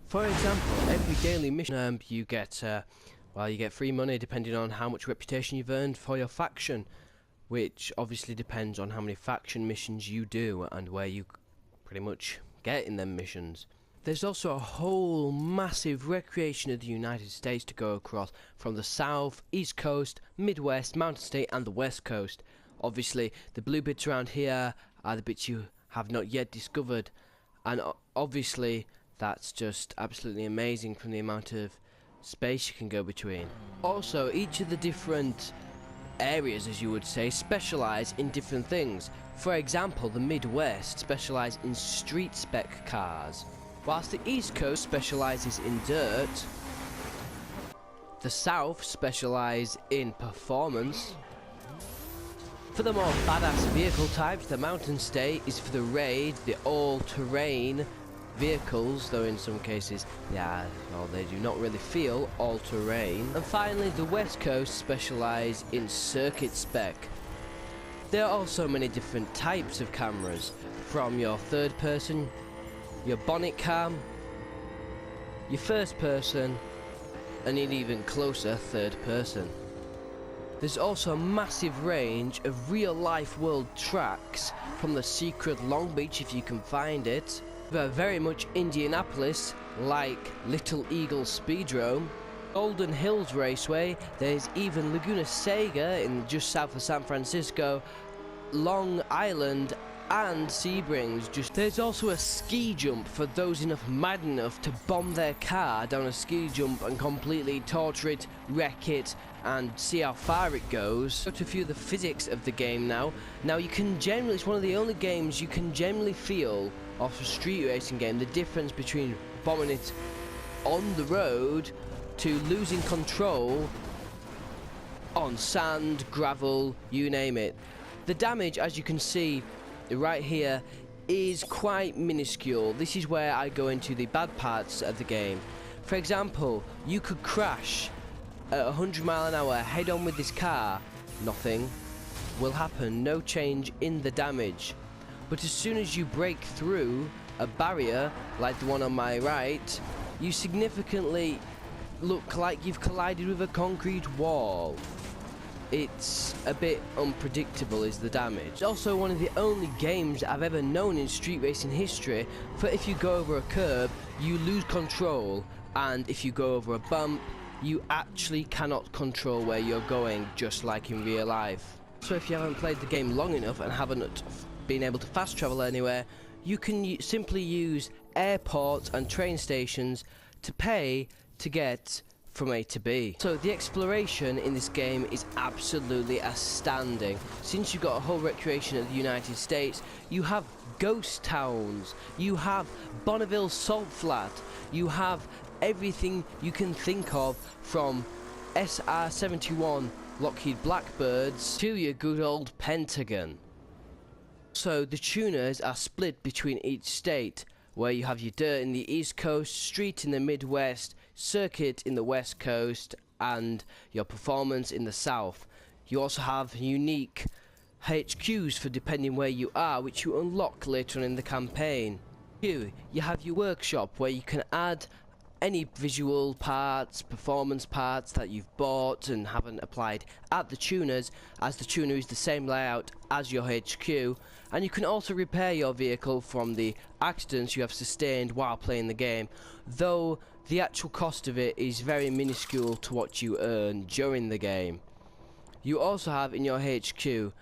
For example, every daily mission you get, well, you get free money depending on how much reputation you've earned for your faction, which obviously depends on how many faction missions you do and where you pretty much get in them missions. There's also a whole massive recreation of the United States to go across, from the South, East Coast, Midwest, Mountain State and the West Coast. Obviously the blue bits around here are the bits you have not yet discovered, and obviously that's just absolutely amazing from the amount of space you can go between. Also, each of the different areas, as you would say, specialise in different things. For example, the Midwest specialise in street spec cars, whilst the East Coast specialises in dirt, the South specialise in performance. For the more badass vehicle types, the Mountain State is for the raid, the all-terrain vehicles, though in some cases, they do not really feel all-terrain. And finally, the West Coast specialise in circuit spec. There are also many different types of cameras, from your third person, your bonnet cam, your first person, and an even closer third person. There's also a massive range of real-life world tracks, from the secret Long Beach if you can find it, very much Indianapolis, like Little Eagle Speedrome, Golden Hills Raceway, there's even Laguna Seca in just south of San Francisco, Long Island and Sebrings. There's also a ski jump for those mad enough to bomb their car down a ski jump and completely torture it, wreck it, and see how far it goes. Go to a few of the physics of the game now. You can generally, it's one of the only games you can generally feel off a street racing game, the difference between bombing it on the road to losing control on sand, gravel, you name it. The damage, as you can see right here, is quite minuscule. This is where I go into the bad parts of the game. For example, you could crash at 100 miles an hour head on with this car, nothing will happen, no change in the damage. But as soon as you break through a barrier like the one on my right, you significantly look like you've collided with a concrete wall. It's a bit unpredictable is the damage. It's also one of the only games I've ever known in street racing history for if you go over a curb you lose control, and if you go over a bump you actually cannot control where you're going, just like in real life. So if you haven't played the game long enough and haven't been able to fast travel anywhere, you can simply use airports and train stations to pay to get from A to B. So the exploration in this game is absolutely astounding. Since you've got a whole recreation of the United States, you have ghost towns, you have Bonneville Salt Flat, you have everything you can think of, from SR-71 Lockheed Blackbirds to your good old Pentagon. So the tuners are split between each state, where you have your dirt in the East Coast, street in the Midwest, circuit in the West Coast, and your performance in the South. You also have unique HQs for depending where you are, which you unlock later on in the campaign. You have your workshop, where you can add any visual parts, performance parts that you've bought and haven't applied at the tuners, as the tuner is the same layout as your HQ, and you can also repair your vehicle from the accidents you have sustained while playing the game, though the actual cost of it is very minuscule to what you earn during the game. You also have in your HQ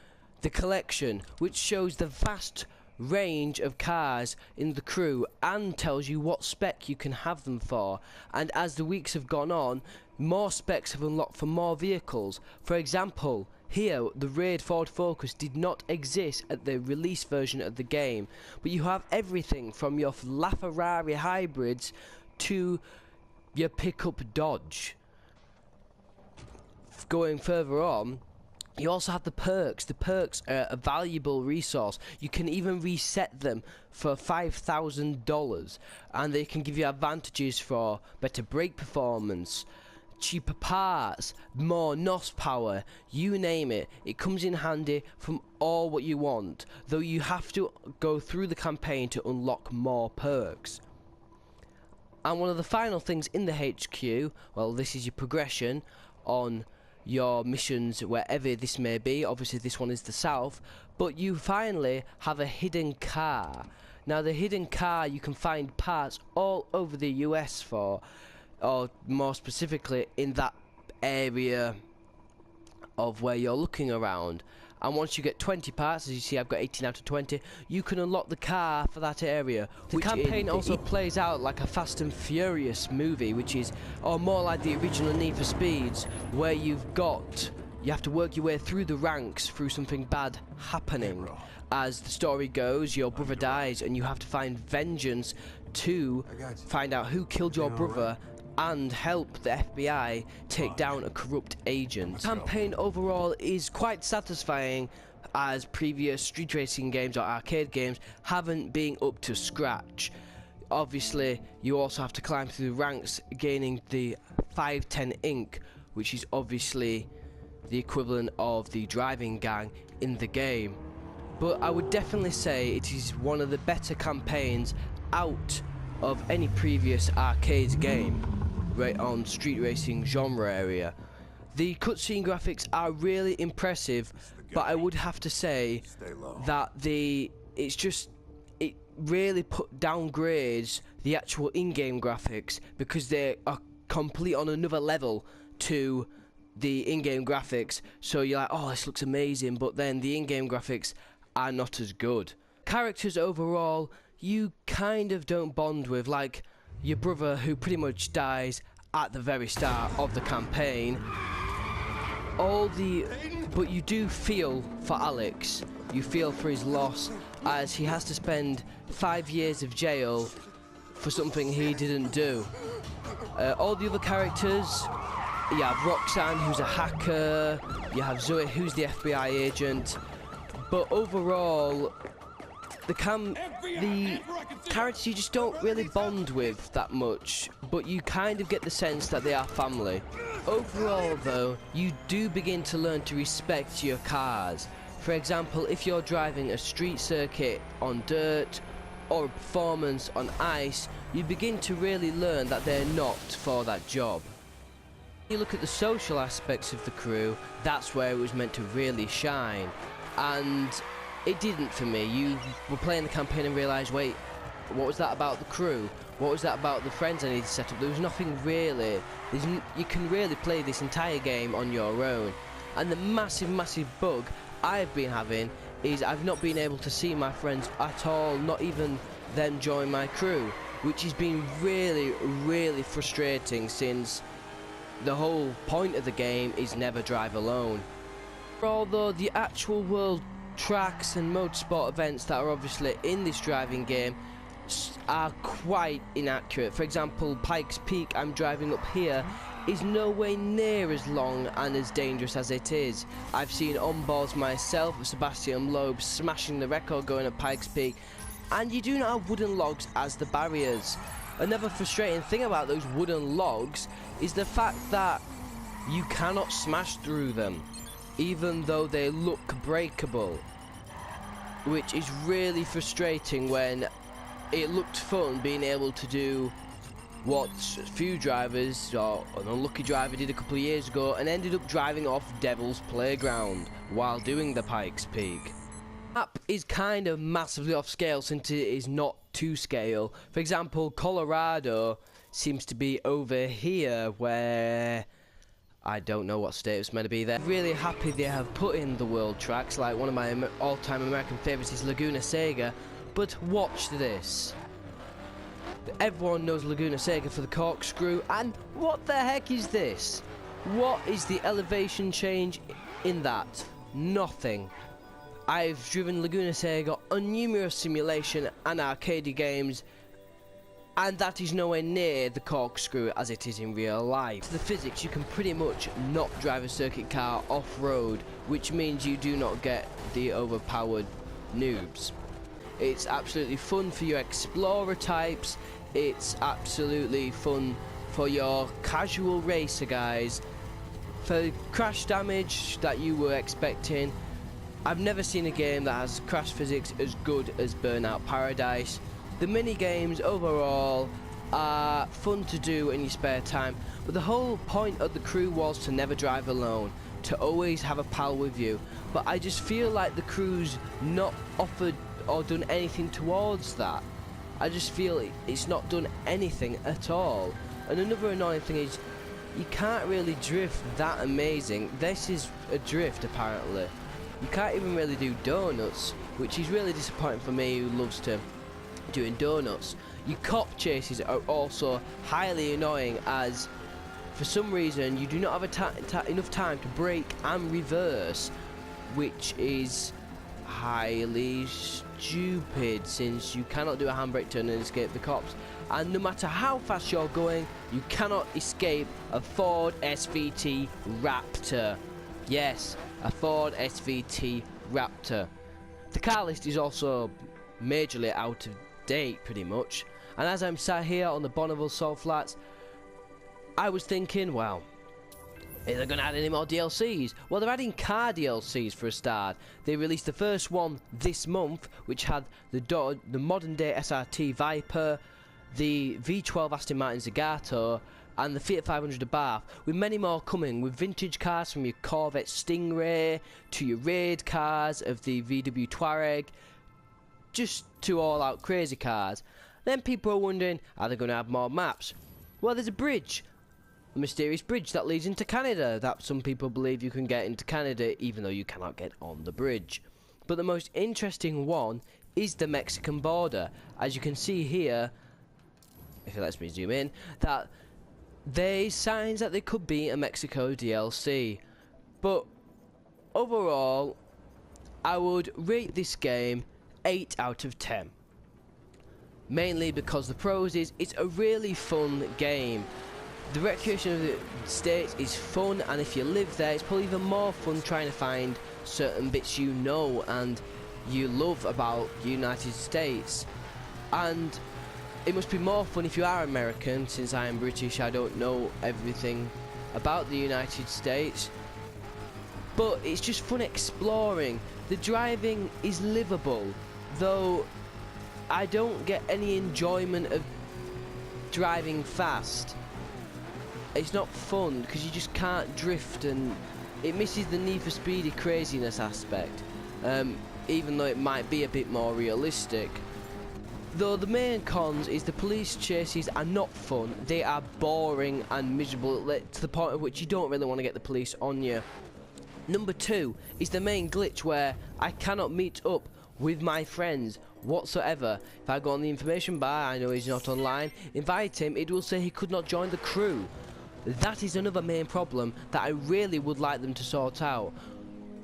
the collection, which shows the vast range of cars in the crew and tells you what spec you can have them for, and as the weeks have gone on, more specs have unlocked for more vehicles. For example, here the Raid Ford Focus did not exist at the release version of the game, but you have everything from your LaFerrari hybrids to your pickup Dodge. Going further on, you also have the perks. The perks are a valuable resource. You can even reset them for $5,000, and they can give you advantages for better brake performance, cheaper parts, more NOS power, you name it. It comes in handy from all what you want, though you have to go through the campaign to unlock more perks. And one of the final things in the HQ, well, this is your progression on your missions wherever this may be. Obviously this one is the south, but you finally have a hidden car. Now the hidden car you can find parts all over the US for, or more specifically in that area of where you're looking around. And once you get 20 parts, as you see I've got 18 out of 20, you can unlock the car for that area. The campaign also plays out like a Fast and Furious movie, which is, or more like the original Need for Speeds, where you have to work your way through the ranks through something bad happening. As the story goes, your brother dies and you have to find vengeance to find out who killed your brother and help the FBI take down a corrupt agent. The campaign overall is quite satisfying, as previous street racing games or arcade games haven't been up to scratch. Obviously you also have to climb through the ranks, gaining the 510 ink, which is obviously the equivalent of the driving gang in the game. But I would definitely say it is one of the better campaigns out of any previous arcade game right on street racing genre area. The cutscene graphics are really impressive, but I would have to say that it really downgrades the actual in-game graphics, because they are complete on another level to the in-game graphics. So you're like, oh, this looks amazing, but then the in-game graphics are not as good. Characters overall you kind of don't bond with, like your brother, who pretty much dies at the very start of the campaign. But you do feel for Alex. You feel for his loss, as he has to spend 5 years of jail for something he didn't do. All the other characters, you have Roxanne, who's a hacker, you have Zoe, who's the FBI agent, but overall the characters you just don't really bond with that much, but you kind of get the sense that they are family. Overall though, you do begin to learn to respect your cars. For example, if you're driving a street circuit on dirt or a performance on ice, you begin to really learn that they're not for that job. You look at the social aspects of the crew, that's where it was meant to really shine, and it didn't for me. You were playing the campaign and realised, wait, what was that about the crew? What was that about the friends I need to set up? There was nothing really. You can really play this entire game on your own. And the massive bug I've been having is I've not been able to see my friends at all, not even them join my crew, which has been really frustrating, since the whole point of the game is never drive alone. Although the actual world tracks and motorsport events that are obviously in this driving game are quite inaccurate. For example, Pikes Peak, I'm driving up here, is nowhere near as long and as dangerous as it is. I've seen onboards myself of Sebastian Loeb smashing the record going at Pikes Peak, and you do not have wooden logs as the barriers. Another frustrating thing about those wooden logs is the fact that you cannot smash through them, even though they look breakable, which is really frustrating when it looked fun being able to do what a few drivers, or an unlucky driver, did a couple of years ago and ended up driving off Devil's Playground while doing the Pikes Peak. The map is kind of massively off scale since it is not to scale. For example, Colorado seems to be over here, where I don't know what state it's meant to be there. Really happy they have put in the world tracks, like one of my all-time American favourites is Laguna Seca, but watch this. Everyone knows Laguna Seca for the corkscrew, and what the heck is this? What is the elevation change in that? Nothing. I've driven Laguna Seca on numerous simulation and arcade games, and that is nowhere near the corkscrew as it is in real life. The physics, you can pretty much not drive a circuit car off-road, which means you do not get the overpowered noobs. It's absolutely fun for your explorer types, it's absolutely fun for your casual racer guys. For crash damage that you were expecting, I've never seen a game that has crash physics as good as Burnout Paradise. The mini games overall are fun to do in your spare time, but the whole point of the crew was to never drive alone, to always have a pal with you. But I just feel like the crew's not offered or done anything towards that. I just feel it's not done anything at all. And another annoying thing is, you can't really drift that amazing. This is a drift apparently. You can't even really do donuts, which is really disappointing for me who loves to doing donuts. Your cop chases are also highly annoying, as for some reason you do not have enough time to brake and reverse, which is highly stupid since you cannot do a handbrake turn and escape the cops. And no matter how fast you're going, you cannot escape a Ford SVT Raptor. Yes, a Ford SVT Raptor. The car list is also majorly out of date pretty much, and as I'm sat here on the Bonneville Salt Flats, I was thinking, well, are they going to add any more DLCs? Well, they're adding car DLCs for a start. They released the first one this month, which had the modern day SRT Viper, the V12 Aston Martin Zagato, and the Fiat 500 Abarth, with many more coming, with vintage cars from your Corvette Stingray to your raid cars of the VW Touareg, just to all-out crazy cars. Then people are wondering, are they going to have more maps? Well, there's a bridge, a mysterious bridge that leads into Canada, that some people believe you can get into Canada even though you cannot get on the bridge. But the most interesting one is the Mexican border. As you can see here, if it lets me zoom in, that there's signs that there could be a Mexico DLC. But overall, I would rate this game 8 out of 10. Mainly because the pros is, it's a really fun game. The recreation of the States is fun, and if you live there, it's probably even more fun trying to find certain bits you know and you love about the United States. And it must be more fun if you are American, since I am British, I don't know everything about the United States. But it's just fun exploring. The driving is livable, though I don't get any enjoyment of driving fast. It's not fun because you just can't drift, and it misses the Need for Speedy craziness aspect, even though it might be a bit more realistic. Though the main cons is the police chases are not fun, they are boring and miserable to the point of which you don't really want to get the police on you. Number 2 is the main glitch where I cannot meet up with my friends whatsoever. If I go on the information bar, I know he's not online, invite him, it will say he could not join the crew. That is another main problem that I really would like them to sort out.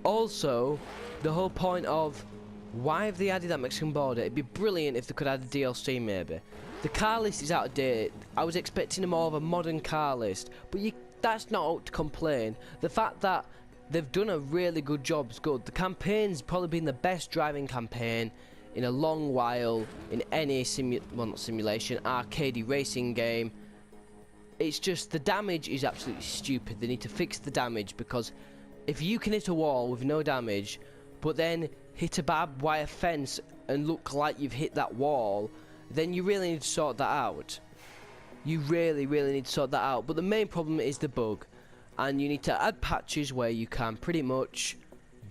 Also, the whole point of why have they added that Mexican border? It'd be brilliant if they could add a DLC maybe. The car list is out of date. I was expecting more of a modern car list, but that's not out to complain. The fact that they've done a really good job is good. The campaign's probably been the best driving campaign in a long while in any simulation, arcade racing game. It's just the damage is absolutely stupid. They need to fix the damage, because if you can hit a wall with no damage, but then hit a barbed wire fence and look like you've hit that wall, then you really need to sort that out. You really need to sort that out. But the main problem is the bug, and you need to add patches where you can pretty much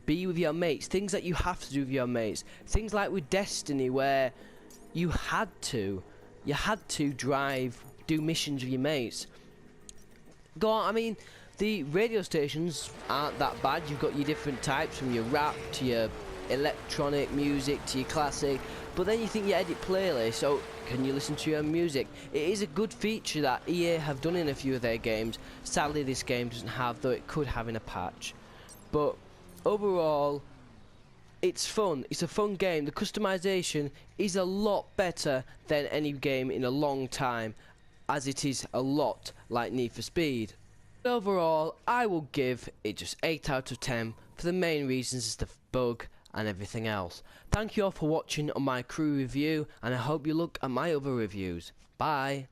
be with your mates, things that you have to do with your mates, things like with Destiny where you had to do missions with your mates. Go on, I mean, the radio stations aren't that bad. You've got your different types, from your rap to your electronic music to your classic, but then you think you edit playlists, so can you listen to your own music? It is a good feature that EA have done in a few of their games. Sadly this game doesn't have, though it could have in a patch. But overall, it's fun. It's a fun game. The customization is a lot better than any game in a long time, as it is a lot like Need for Speed. Overall, I will give it just 8 out of 10 for the main reasons as the bug and everything else. Thank you all for watching on my crew review, and I hope you look at my other reviews. Bye.